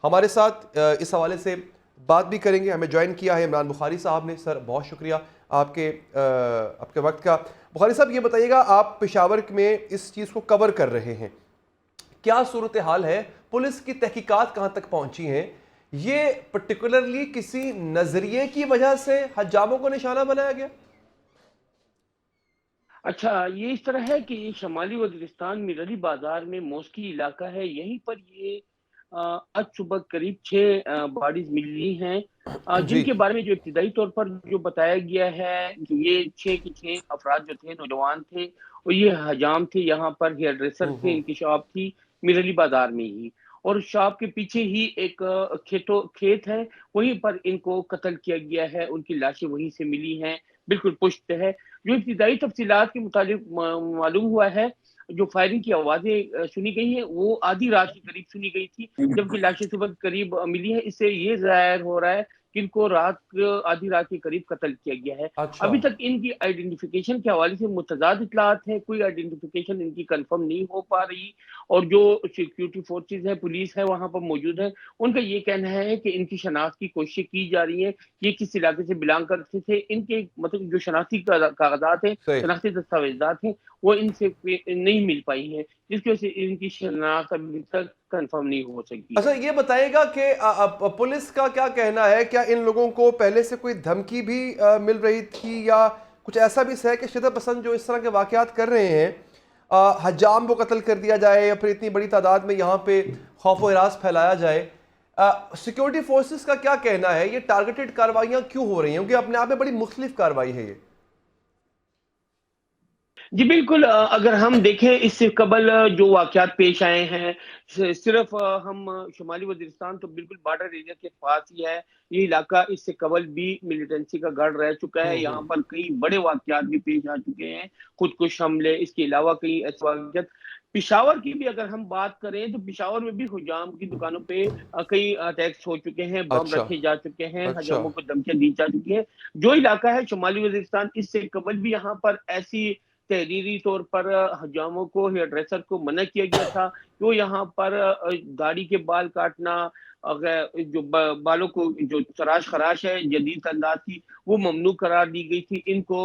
ہمارے ساتھ اس حوالے سے بات بھی کریں گے. ہمیں جوائن کیا ہے عمران بخاری صاحب نے. سر بہت شکریہ آپ کے وقت کا. بخاری صاحب یہ بتائیے گا، آپ پشاور میں اس چیز کو کور کر رہے ہیں، کیا صورتحال ہے؟ پولیس کی تحقیقات کہاں تک پہنچی ہیں؟ یہ پرٹیکولرلی کسی نظریے کی وجہ سے حجاموں کو نشانہ بنایا گیا؟ اچھا، یہ اس طرح ہے کہ یہ شمالی وزیرستان میرلی بازار میں موسکی علاقہ ہے. یہیں پر یہ آج صبح قریب 6 باڈیز ملی ہیں، جن جی. کے بارے میں جو ابتدائی طور پر جو بتایا گیا ہے کہ یہ 6 کے 6 افراد جو تھے نوجوان تھے، اور یہ حجام تھے. یہاں پر ہیئر ڈریسر تھے، ان کی شاپ تھی میرلی بازار میں ہی، اور شاپ کے پیچھے ہی ایک کھیت ہے، وہیں پر ان کو قتل کیا گیا ہے. ان کی لاشیں وہیں سے ملی ہیں، بالکل پشت ہے. جو ابتدائی تفصیلات کے مطابق معلوم ہوا ہے، جو فائرنگ کی آوازیں سنی گئی ہیں وہ آدھی رات کے قریب سنی گئی تھی، جبکہ لاشیں صبح کے قریب ملی ہیں. اس سے یہ ظاہر ہو رہا ہے کہ ان کو آدھی رات کے قریب قتل کیا گیا ہے. اچھا. ابھی تک ان کی آئیڈینٹیفیکیشن کے حوالے سے متضاد اطلاعات ہیں، کوئی آئیڈینٹیفیکیشن ان کی کنفرم نہیں ہو پا رہی. اور جو سیکیورٹی فورسز ہے، پولیس ہے وہاں پر موجود ہے، ان کا یہ کہنا ہے کہ ان کی شناخت کی کوششیں کی جا رہی ہیں. یہ کس علاقے سے بلانگ کرتے تھے، ان کے مطلب جو شناختی کاغذات ہیں، صحیح. شناختی دستاویزات ہیں، وہ ان سے نہیں مل پائی ہیں، جس کی وجہ سے ان کی شناخت ابھی تک کنفرم نہیں ہو سکی اچھا ہے. یہ بتائے گا کہ پولیس کا کیا کہنا ہے؟ کیا ان لوگوں کو پہلے سے کوئی دھمکی بھی مل رہی تھی، یا کچھ ایسا بھی ہے کہ شدت پسند جو اس طرح کے واقعات کر رہے ہیں حجام کو قتل کر دیا جائے، یا پھر اتنی بڑی تعداد میں یہاں پہ خوف و ہراس پھیلایا جائے؟ سیکیورٹی فورسز کا کیا کہنا ہے؟ یہ ٹارگیٹڈ کاروائیاں کیوں ہو رہی ہیں؟ کیونکہ اپنے آپ میں بڑی مختلف کاروائی ہے یہ. جی بالکل، اگر ہم دیکھیں اس سے قبل جو واقعات پیش آئے ہیں، صرف ہم شمالی وزیرستان تو بالکل بارڈر ایریا کے پاس ہی ہے. یہ علاقہ اس سے قبل بھی ملیٹنسی کا گڑھ رہ چکا ہے. یہاں پر کئی بڑے واقعات بھی پیش آ چکے ہیں، خودکش حملے، اس کے علاوہ کئی ایسے واقعات. پشاور کی بھی اگر ہم بات کریں تو پشاور میں بھی حجام کی دکانوں پہ کئی اٹیکس ہو چکے ہیں، بم اچھا. رکھے جا چکے ہیں، اچھا. حجاموں کو دھمکیاں دی جا چکی ہیں. جو علاقہ ہے شمالی وزیرستان، اس سے قبل بھی یہاں پر ایسی تحریری طور پر حجاموں کو، ہیئر ڈریسر کو منع کیا گیا تھا کہ وہ یہاں پر داڑھی کے بال کاٹنا، جو بالوں کو جو تراش خراش ہے جدید انداز کی، وہ ممنوع قرار دی گئی تھی. ان کو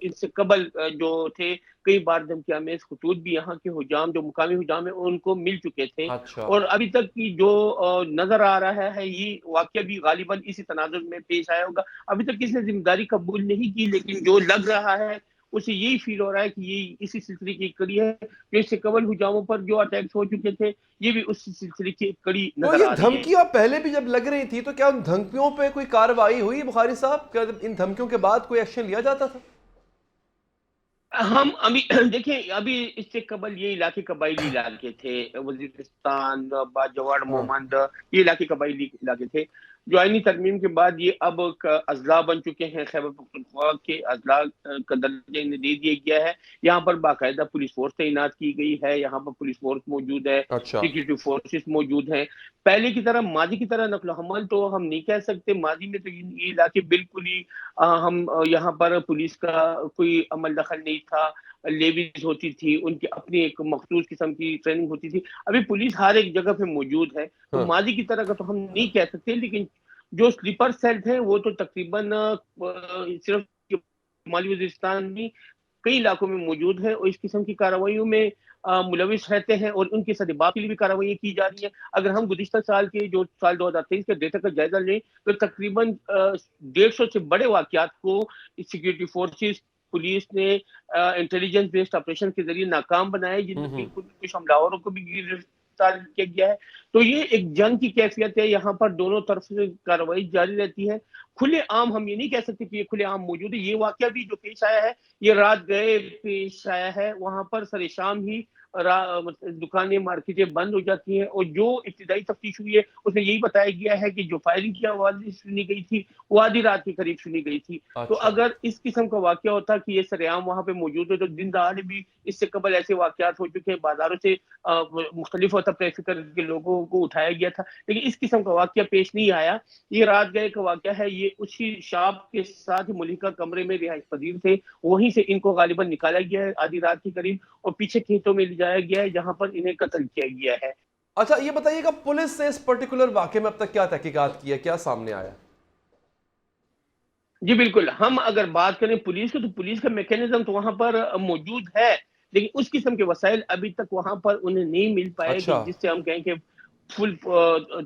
ان سے قبل جو تھے کئی بار دھمکی آمیز خطوط بھی یہاں کے حجام، جو مقامی حجام ہیں، ان کو مل چکے تھے. اچھا. اور ابھی تک کی جو نظر آ رہا ہے، یہ واقعہ بھی غالباً اسی تناظر میں پیش آیا ہوگا. ابھی تک کسی نے ذمہ داری قبول نہیں کی، لیکن جو لگ رہا ہے اسے یہی فیل ہو رہا ہے کہ یہ اسی سلسلے کی کڑی ہے. جو اس سے قبل حجاموں پر جو اٹیکس ہو چکے تھے، یہ بھی اسی سلسلے کی کڑی تو نظر یہ آ رہی ہے. دھمکیاں پہلے بھی جب لگ رہی تھی تو کیا ان دھمکیوں پہ کوئی کارروائی ہوئی بخاری صاحب؟ کیا ان دھمکیوں کے بعد کوئی ایکشن لیا جاتا تھا؟ ہم ابھی دیکھیں، ابھی اس سے قبل یہ علاقے قبائلی علاقے تھے، وزیرستان، باجوڑ، ہاں. مومند، یہ علاقے قبائلی علاقے تھے. جو آئینی ترمیم کے بعد یہ اب اضلاع بن چکے ہیں. خیبر پختونخوا کے اضلاع کا درجہ انہیں دے دیا گیا ہے. یہاں پر باقاعدہ پولیس فورس تعینات کی گئی ہے، یہاں پر پولیس فورس موجود ہے، اچھا. سیکورٹی فورسز موجود ہیں. پہلے کی طرح، ماضی کی طرح نقل و حمل تو ہم نہیں کہہ سکتے. ماضی میں تو یہ علاقے بالکل ہی ہم یہاں پر پولیس کا کوئی عمل دخل نہیں تھا. لیویز ہوتی تھی، ان کی اپنی ایک مخصوص قسم کی ٹریننگ ہوتی تھی. ابھی پولیس ہر ایک جگہ پہ موجود ہے، تو ہاں. ماضی کی طرح کا تو ہم نہیں کہہ سکتے. لیکن جو سلیپر سیلز ہیں وہ تو تقریباً صرف شمالی وزیرستان میں کئی علاقوں میں موجود ہیں، اور اس قسم کی کارروائیوں میں ملوث رہتے ہیں، اور ان کے سدباب کے لیے بھی کارروائیاں کی جا رہی ہیں. اگر ہم گزشتہ سال کے جو سال 2023 کے ڈیٹا کا جائزہ لیں تو تقریباً 150 سے بڑے واقعات کو سیکورٹی فورسز، پولیس نے انٹیلیجنس بیسڈ آپریشن کے ذریعے ناکام بنائے، جن میں کچھ حملہ کو بھی گرفتار کیا گیا ہے. تو یہ ایک جنگ کی کیفیت ہے، یہاں پر دونوں طرف سے کارروائی جاری رہتی ہے. کھلے عام ہم یہ نہیں کہہ سکتے کہ یہ کھلے عام موجود ہے. یہ واقعہ بھی جو پیش آیا ہے، یہ رات گئے پیش آیا ہے. وہاں پر سر شام ہی دکانیں، مارکیٹیں بند ہو جاتی ہیں، اور جو ابتدائی تفتیش ہوئی ہے اس میں یہی بتایا گیا ہے کہ جو فائرنگ کی آواز سنی گئی تھی وہ آدھی رات کے قریب سنی گئی تھی. تو اچھا. اگر اس قسم کا واقعہ ہوتا کہ یہ سر عام وہاں پہ موجود ہے، تو دن دہاڑے بھی اس سے قبل ایسے واقعات ہو چکے ہیں. بازاروں سے مختلف طبقے کے لوگوں کو اٹھایا گیا تھا، لیکن اس قسم کا واقعہ پیش نہیں آیا. یہ رات گئے کا واقعہ ہے. یہ اسی شاپ کے ساتھ ملحقہ کمرے میں رہائش پذیر تھے، وہیں سے ان کو غالباً نکالا گیا ہے آدھی رات کے قریب، اور پیچھے کھیتوں میں لے جایا گیا ہے جہاں پر انہیں قتل کیا گیا ہے. اچھا یہ بتائیے کہ پولیس نے اس پرٹیکولر واقعے میں اب تک کیا تحقیقات کی ہے، کیا سامنے آیا؟ جی بالکل، ہم اگر بات کریں پولیس کی تو پولیس کا میکینزم تو وہاں پر موجود ہے، لیکن اس قسم کے وسائل ابھی تک وہاں پر انہیں نہیں مل پائے کہ اچھا جس سے ہم کہیں کہ فل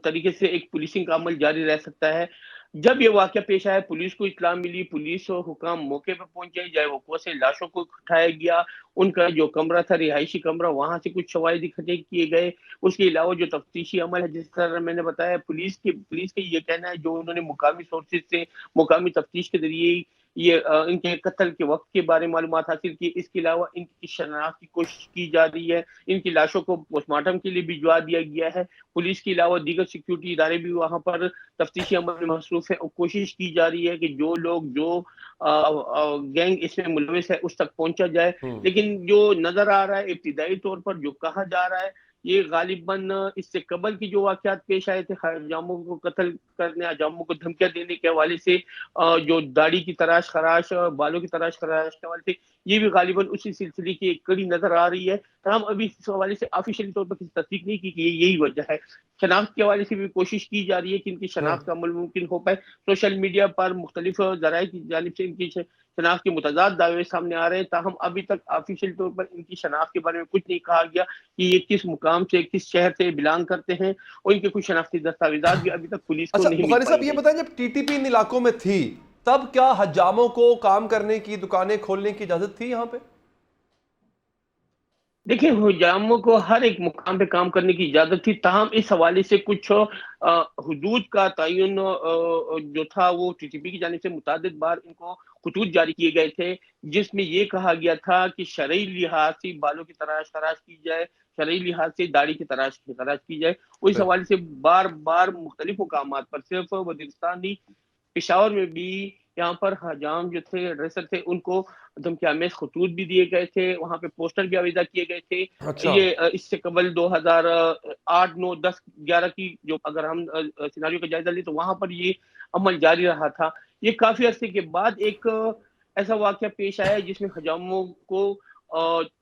طریقے سے ایک پولیسنگ کا عمل جاری رہ سکتا ہے۔ جب یہ واقعہ پیش آیا، پولیس کو اطلاع ملی، پولیس و حکام موقع پہ پہنچے، جائے وہ سے لاشوں کو اٹھایا گیا، ان کا جو کمرہ تھا رہائشی کمرہ وہاں سے کچھ شواہد اکٹھے کیے گئے۔ اس کے علاوہ جو تفتیشی عمل ہے، جس طرح میں نے بتایا، پولیس کا یہ کہنا ہے جو انہوں نے مقامی سورسز سے مقامی تفتیش کے ذریعے یہ ان کے قتل کے وقت کے بارے میں معلومات حاصل کی۔ اس کے علاوہ ان کی شناخت کی کوشش کی جا رہی ہے، ان کی لاشوں کو پوسٹ مارٹم کے لیے بھجوا دیا گیا ہے۔ پولیس کے علاوہ دیگر سیکیورٹی ادارے بھی وہاں پر تفتیشی عمل میں مصروف ہیں اور کوشش کی جا رہی ہے کہ جو لوگ جو گینگ اس میں ملوث ہے اس تک پہنچا جائے۔ لیکن جو نظر آ رہا ہے ابتدائی طور پر جو کہا جا رہا ہے، یہ غالباً اس سے قبل کی جو واقعات پیش آئے تھے، حجاموں کو قتل کرنے، حجاموں کو دھمکیاں دینے کے حوالے سے، جو داڑھی کی تراش خراش، بالوں کی تراش خراش کے حوالے سے، یہ بھی غالباً اسی سلسلے کی ایک کڑی نظر آ رہی ہے۔ ہم ابھی اس حوالے سے آفیشیلی طور پر کسی تصدیق نہیں کی کہ یہی وجہ ہے۔ شناخت کے حوالے سے بھی کوشش کی جا رہی ہے کہ ان کی شناخت کا عمل ممکن ہو پائے۔ سوشل میڈیا پر مختلف ذرائع کی جانب سے ان کی شناخت کے متضاد دعوے سامنے آ رہے ہیں، تاہم ابھی تک آفیشیل طور پر ان کی شناخت کے بارے میں کچھ نہیں کہا گیا کہ یہ کس مقام سے، کس شہر سے بلانگ کرتے ہیں، اور ان کے کچھ شناختی دستاویزات بھی ابھی تک پولیس کو اچھا نہیں مل بخاری صاحب پائی یہ ہیں۔ بتائیں، جب ٹی ٹی پی ان علاقوں میں تھی تب کیا حجاموں کو کام کرنے کی، دکانیں کھولنے کی اجازت تھی یہاں پہ؟ دیکھیں، حجاموں کو ہر ایک مقام پہ کام کرنے کی اجازت تھی، تاہم اس حوالے سے کچھ حدود کا تعین جو تھا وہ ٹی ٹی پی کی جانب سے متعدد بار ان کو خطوط جاری کیے گئے تھے، جس میں یہ کہا گیا تھا کہ شرعی لحاظ سے بالوں کی تراش خراش کی جائے، شرعی لحاظ سے داڑھی کی تراش کی جائے۔ اس حوالے سے بار بار مختلف مقامات پر، صرف وزیرستان نہیں، پشاور میں بھی یہاں پر حجام جو تھے، ڈریسر تھے، ان کو دھمکی آمیز خطوط بھی دیے گئے تھے، وہاں پہ پوسٹر بھی آویزہ کیے گئے تھے۔ اچھا یہ اس سے قبل 2008، 9، 10، 11 کی جو اگر ہم سیناریو کا جائزہ لیں تو وہاں پر یہ عمل جاری رہا تھا۔ یہ کافی عرصے کے بعد ایک ایسا واقعہ پیش آیا ہے جس میں حجاموں کو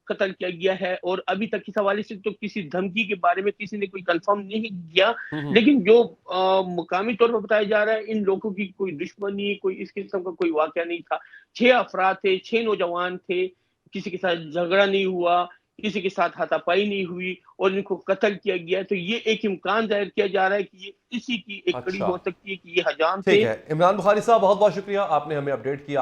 قتل کیا گیا ہے، اور ابھی تک اس حوالے سے تو کسی دھمکی کے بارے میں کسی نے کوئی کنفرم نہیں کیا، لیکن جو مقامی طور پر بتایا جا رہا ہے ان لوگوں کی کوئی دشمنی، کوئی اس قسم کا کوئی واقعہ نہیں تھا۔ 6 افراد تھے، 6 نوجوان تھے، کسی کے ساتھ جھگڑا نہیں ہوا، کسی کے ساتھ ہاتھا پائی نہیں ہوئی، اور ان کو قتل کیا گیا۔ تو یہ ایک امکان ظاہر کیا جا رہا ہے کہ یہ اسی کی ایک کڑی اچھا ہو سکتی ہے کہ یہ حجام ٹھیک تھے۔ ہے عمران بخاری صاحب، بہت بہت شکریہ، آپ نے ہمیں اپڈیٹ کیا۔